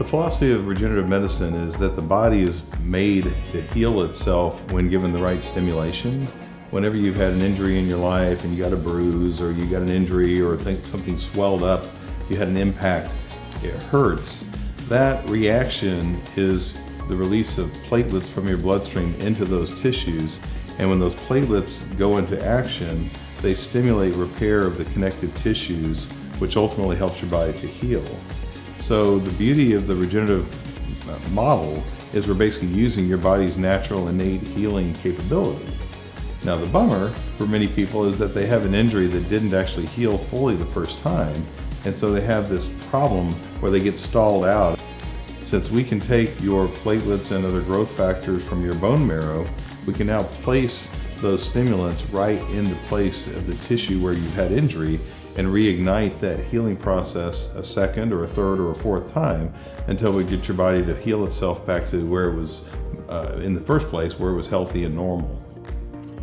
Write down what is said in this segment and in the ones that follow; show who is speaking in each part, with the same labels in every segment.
Speaker 1: philosophy of regenerative medicine is that the body is made to heal itself when given the right stimulation. Whenever you've had an injury in your life and you got a bruise or you got an injury or something swelled up, you had an impact, it hurts. That reaction is the release of platelets from your bloodstream into those tissues. And when those platelets go into action, they stimulate repair of the connective tissues, which ultimately helps your body to heal. So the beauty of the regenerative model is we're basically using your body's natural innate healing capability. Now the bummer for many people is that they have an injury that didn't actually heal fully the first time, and so they have this problem where they get stalled out. Since we can take your platelets and other growth factors from your bone marrow, we can now place those stimulants right in the place of the tissue where you've had injury and reignite that healing process a second or a third or a fourth time until we get your body to heal itself back to where it was in the first place, where it was healthy and normal.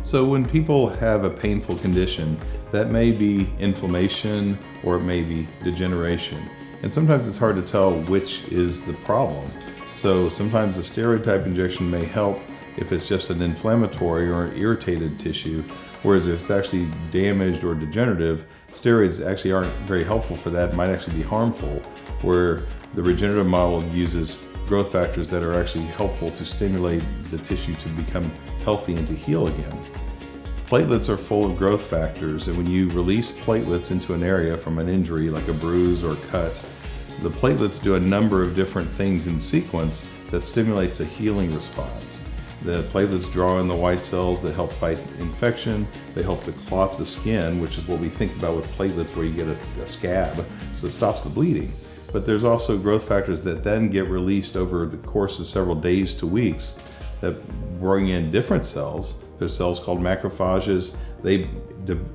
Speaker 1: So when people have a painful condition, that may be inflammation or it may be degeneration. And sometimes it's hard to tell which is the problem. So sometimes a steroid type injection may help if it's just an inflammatory or an irritated tissue, whereas if it's actually damaged or degenerative, steroids actually aren't very helpful for that, might actually be harmful, where the regenerative model uses growth factors that are actually helpful to stimulate the tissue to become healthy and to heal again. Platelets are full of growth factors, and when you release platelets into an area from an injury like a bruise or cut, the platelets do a number of different things in sequence that stimulates a healing response. The platelets draw in the white cells that help fight infection. They help to clot the skin, which is what we think about with platelets, where you get a scab, so it stops the bleeding. But there's also growth factors that then get released over the course of several days to weeks that bring in different cells. There's cells called macrophages. They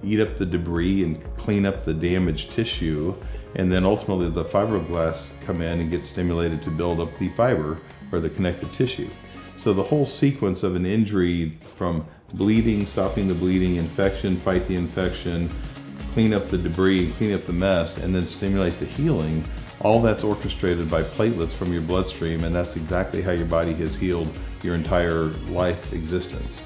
Speaker 1: eat up the debris and clean up the damaged tissue, and then ultimately the fibroblasts come in and get stimulated to build up the fiber or the connective tissue. So the whole sequence of an injury, from bleeding, stopping the bleeding, infection, fight the infection, clean up the debris and clean up the mess, and then stimulate the healing, all that's orchestrated by platelets from your bloodstream, and that's exactly how your body has healed your entire life existence.